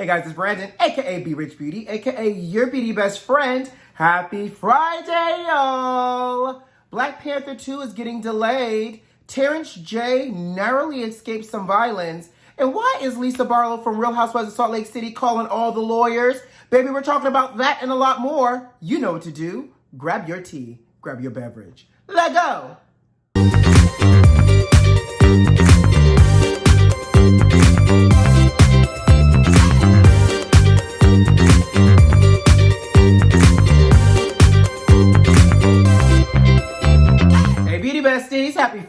Hey guys, it's Brandon, aka B.Rich Beauty, aka your beauty best friend. Happy Friday, y'all! Black Panther 2 is getting delayed. Terrence J narrowly escaped some violence. And why is Lisa Barlow from Real Housewives of Salt Lake City calling all the lawyers? Baby, we're talking about that and a lot more. You know what to do. Grab your tea, grab your beverage. Let go! Besties, happy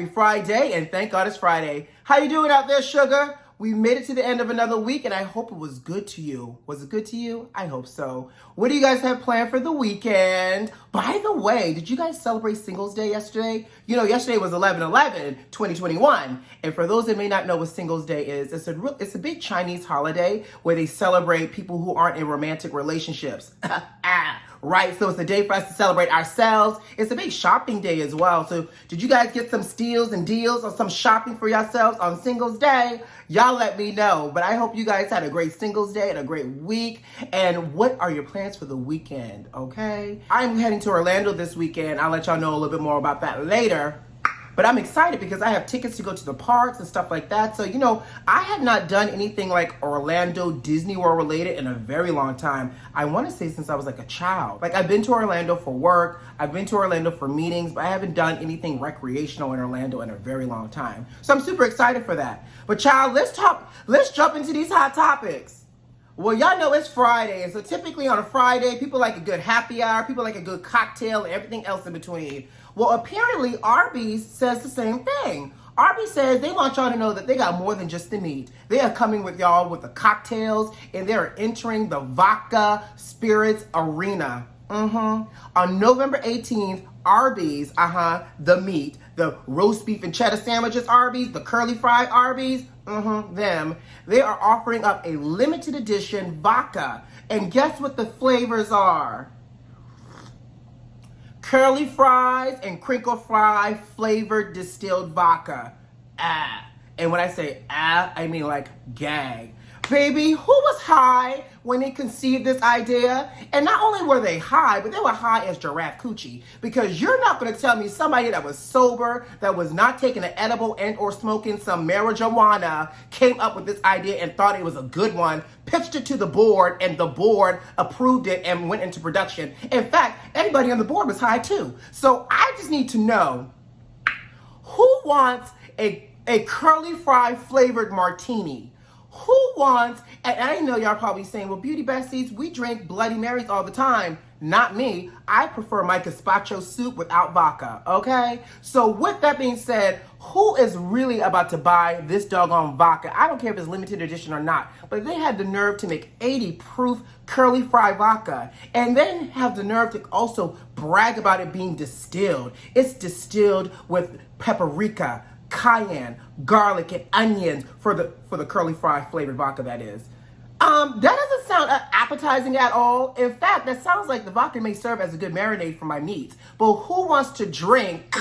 Friday, and thank God it's Friday. How you doing out there, sugar? We made it to the end of another week, and I hope it was good to you. Was it good to you? I hope so. What do you guys have planned for the weekend? By the way, did you guys celebrate Singles Day yesterday? You know, yesterday was 11/11/2021, and for those that may not know what Singles Day is, it's a big Chinese holiday where they celebrate people who aren't in romantic relationships. Right, so it's a day for us to celebrate ourselves. It's a big shopping day as well. So did you guys get some steals and deals or some shopping for yourselves on Singles Day? Y'all let me know. But I hope you guys had a great Singles Day and a great week. And what are your plans for the weekend, okay? I'm heading to Orlando this weekend. I'll let y'all know a little bit more about that later. But I'm excited because I have tickets to go to the parks and stuff like that. So, you know, I have not done anything like Orlando Disney World related in a very long time. I want to say since I was like a child. Like, I've been to Orlando for work. I've been to Orlando for meetings, but I haven't done anything recreational in Orlando in a very long time. So I'm super excited for that. But child, let's jump into these hot topics. Well, y'all know it's Friday, and so typically on a Friday, people like a good happy hour, people like a good cocktail, and everything else in between. Well, apparently, Arbys says the same thing. Arbys says they want y'all to know that they got more than just the meat. They are coming with y'all with the cocktails, and they're entering the vodka spirits arena. On November 18th, Arbys, the meat, the roast beef and cheddar sandwiches Arbys, the curly fried Arbys, them. They are offering up a limited edition vodka. And guess what the flavors are? Curly fries and crinkle fry flavored distilled vodka. And when I say I mean like gag. Baby, who was high when they conceived this idea? And not only were they high, but they were high as giraffe coochie. Because you're not going to tell me somebody that was sober, that was not taking an edible and or smoking some marijuana, came up with this idea and thought it was a good one, pitched it to the board, and the board approved it and went into production. In fact, everybody on the board was high too. So I just need to know, who wants a curly fry flavored martini? Who wants, and I know y'all probably saying, well, beauty besties, we drink Bloody Marys all the time. Not me. I prefer my gazpacho soup without vodka, okay? So with that being said, who is really about to buy this doggone vodka? I don't care if it's limited edition or not, but they had the nerve to make 80 proof curly fry vodka and then have the nerve to also brag about it being distilled. It's distilled with paprika, cayenne, garlic, and onions for the curly fry flavored vodka, that is. That doesn't sound appetizing at all. In fact, that sounds like the vodka may serve as a good marinade for my meats. But who wants to drink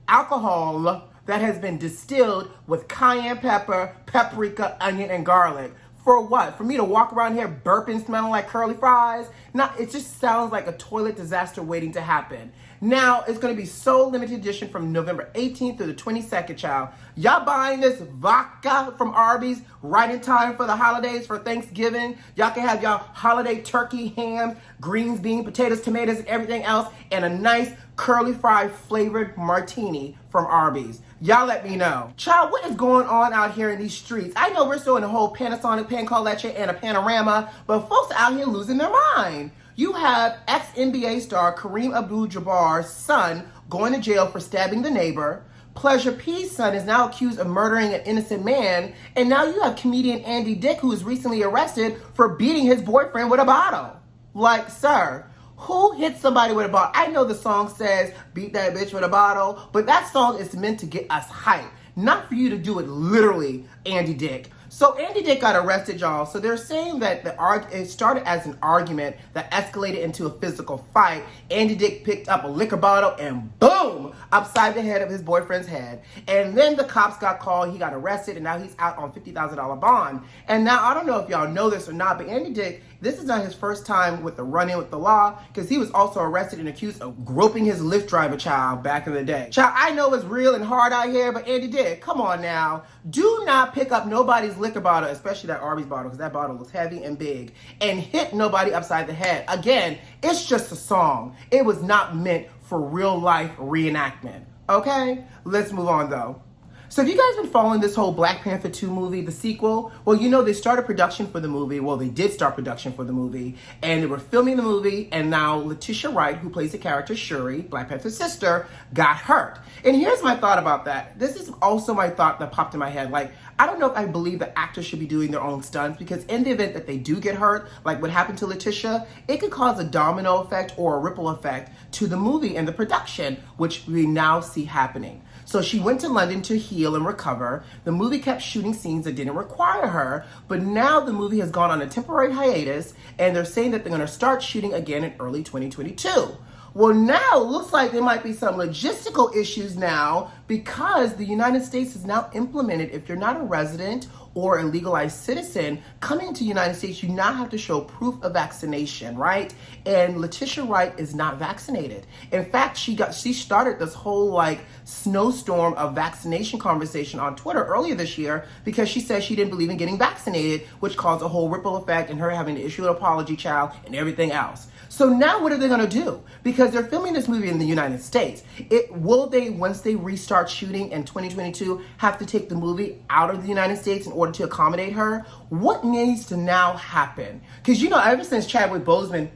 alcohol that has been distilled with cayenne pepper, paprika, onion, and garlic? For what? For me to walk around here burping, smelling like curly fries? No, it just sounds like a toilet disaster waiting to happen. Now, it's going to be so limited edition from November 18th through the 22nd, child. Y'all buying this vodka from Arbys right in time for the holidays, for Thanksgiving. Y'all can have y'all holiday turkey, ham, greens, beans, potatoes, tomatoes, and everything else, and a nice curly fry flavored martini from Arbys. Y'all let me know. Child, what is going on out here in these streets? I know we're still in the whole Panasonic, pan call leche, and a panorama, but folks out here losing their mind. You have ex-NBA star Kareem Abdul-Jabbar's son going to jail for stabbing the neighbor. Pleasure P's son is now accused of murdering an innocent man. And now you have comedian Andy Dick, who was recently arrested for beating his boyfriend with a bottle. Like, sir, who hit somebody with a bottle? I know the song says, beat that bitch with a bottle, but that song is meant to get us hyped. Not for you to do it literally, Andy Dick. So Andy Dick got arrested, y'all. So they're saying that it started as an argument that escalated into a physical fight. Andy Dick picked up a liquor bottle and boom, upside the head of his boyfriend's head. And then the cops got called, he got arrested, and now he's out on $50,000 bond. And now, I don't know if y'all know this or not, but Andy Dick, this is not his first time with the run-in with the law, because he was also arrested and accused of groping his Lyft driver child back in the day. Child, I know it's real and hard out here, but Andy Dick, come on now. Do not pick up nobody's liquor bottle, especially that Arbys bottle, because that bottle was heavy and big, and hit nobody upside the head. Again, it's just a song. It was not meant for real life reenactment. Okay? Let's move on though. So have you guys been following this whole Black Panther 2 movie, the sequel? Well, you know, they started production for the movie. Well, they did start production for the movie, and they were filming the movie, and now Letitia Wright, who plays the character Shuri, Black Panther's sister, got hurt. And here's my thought about that. This is also my thought that popped in my head. Like, I don't know if I believe that actors should be doing their own stunts, because in the event that they do get hurt, like what happened to Letitia, it could cause a domino effect or a ripple effect to the movie and the production, which we now see happening. So she went to London to heal and recover. The movie kept shooting scenes that didn't require her, but now the movie has gone on a temporary hiatus, and they're saying that they're gonna start shooting again in early 2022. Well, now it looks like there might be some logistical issues now, because the United States has now implemented, if you're not a resident or a legalized citizen coming to the United States, you now have to show proof of vaccination, right? And Letitia Wright is not vaccinated. In fact, she started this whole like snowstorm of vaccination conversation on Twitter earlier this year, because she said she didn't believe in getting vaccinated, which caused a whole ripple effect and her having to issue an apology, child, and everything else. So now what are they gonna do? Because they're filming this movie in the United States. Will they, once they restart shooting in 2022, have to take the movie out of the United States in order to accommodate her? What needs to now happen? Because, you know, ever since Chadwick Boseman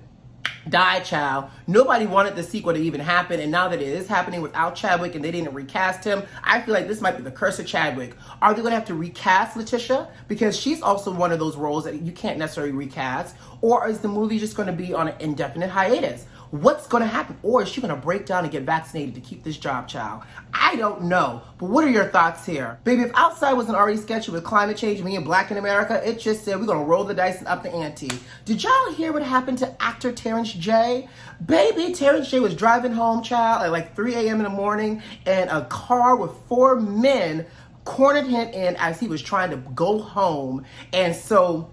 died, child, nobody wanted the sequel to even happen, and now that it is happening without Chadwick and they didn't recast him, I feel like this might be the curse of Chadwick. Are they gonna have to recast Letitia? Because she's also one of those roles that you can't necessarily recast. Or is the movie just gonna be on an indefinite hiatus? What's gonna happen? Or is she gonna break down and get vaccinated to keep this job, child? I don't know, but what are your thoughts here? Baby, if outside wasn't already sketchy with climate change and being black in America, it just said we're gonna roll the dice and up the ante. Did y'all hear what happened to actor Terrence J? Baby, Terrence J was driving home, child, at like 3 a.m. in the morning, and a car with 4 men cornered him in as he was trying to go home. And so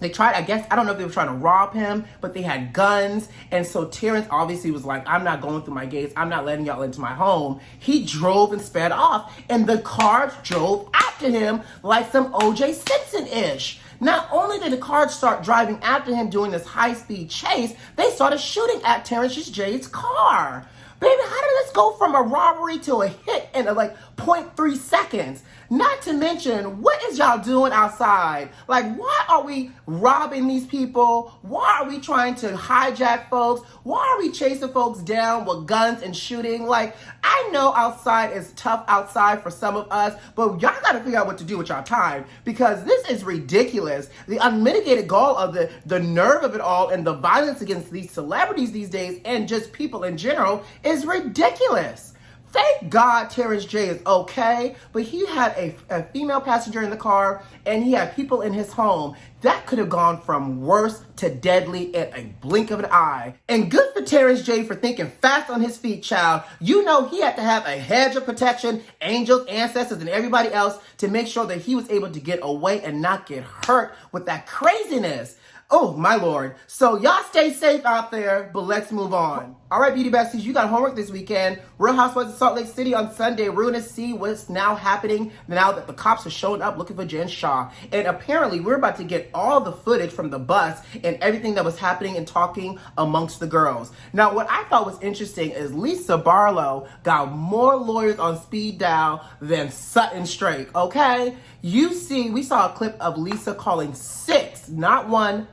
they tried, I guess, I don't know if they were trying to rob him, but they had guns. And so Terrence obviously was like, I'm not going through my gates. I'm not letting y'all into my home. He drove and sped off, and the car drove after him like some O.J. Simpson-ish. Not only did the car start driving after him doing this high-speed chase, they started shooting at Terrence J's car. Baby, how did this go from a robbery to a hit in like 0.3 seconds? Not to mention, what is y'all doing outside? Like, why are we robbing these people? Why are we trying to hijack folks? Why are we chasing folks down with guns and shooting? Like, I know outside is tough outside for some of us, but y'all gotta figure out what to do with y'all time, because this is ridiculous. The unmitigated gall of the nerve of it all and the violence against these celebrities these days and just people in general is ridiculous. Thank God Terrence J is okay, but he had a female passenger in the car, and he had people in his home. That could have gone from worse to deadly in a blink of an eye. And good for Terrence J for thinking fast on his feet, child. You know he had to have a hedge of protection, angels, ancestors, and everybody else to make sure that he was able to get away and not get hurt with that craziness. Oh, my Lord. So y'all stay safe out there, but let's move on. All right, beauty besties, you got homework this weekend. Real Housewives of Salt Lake City on Sunday. We're going to see what's now happening now that the cops are showing up looking for Jen Shah. And apparently, we're about to get all the footage from the bus and everything that was happening and talking amongst the girls. Now, what I thought was interesting is Lisa Barlow got more lawyers on speed dial than Sutton Strake, okay? We saw a clip of Lisa calling 6, not 1,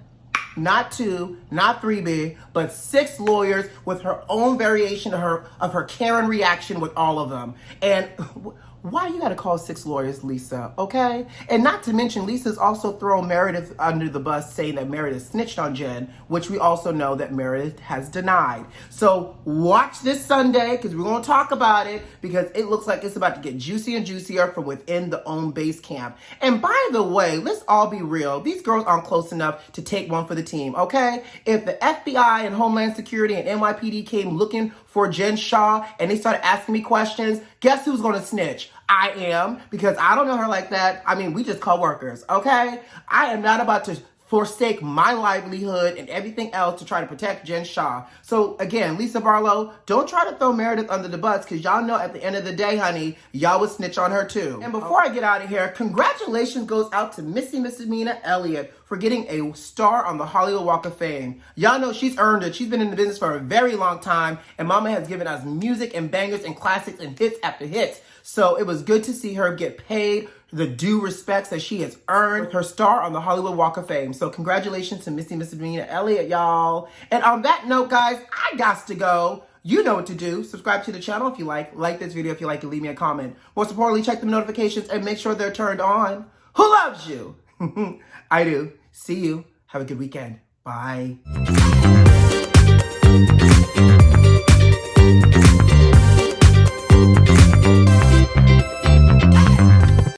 not 2, not 3B, but 6 lawyers with her own variation of her Karen reaction with all of them. And why you gotta call 6 lawyers Lisa, okay? And not to mention, Lisa's also thrown Meredith under the bus, saying that Meredith snitched on Jen, which we also know that Meredith has denied. So watch this Sunday, because we're gonna talk about it, because it looks like it's about to get juicy and juicier from within the OWN base camp. And by the way, let's all be real. These girls aren't close enough to take one for the team, okay? If the FBI and Homeland Security and NYPD came looking for Jen Shah and they started asking me questions, guess who's gonna snitch? I am, because I don't know her like that. I mean, we just co-workers, okay? I am not about to forsake my livelihood and everything else to try to protect Jen Shah. So again, Lisa Barlow, don't try to throw Meredith under the bus, because y'all know at the end of the day, honey, y'all would snitch on her too. And before I get out of here, congratulations goes out to Missy Misdemeanor Elliott for getting a star on the Hollywood Walk of Fame. Y'all know she's earned it. She's been in the business for a very long time, and Mama has given us music and bangers and classics and hits after hits. So it was good to see her get paid the due respects that she has earned, her star on the Hollywood Walk of Fame. So congratulations to Missy Misdemeanor Elliott, y'all. And on that note, guys, I got to go. You know what to do. Subscribe to the channel if you like this video if you like, and leave me a comment. Most importantly, check the notifications and make sure they're turned on. Who loves you? I do. See you. Have a good weekend. Bye.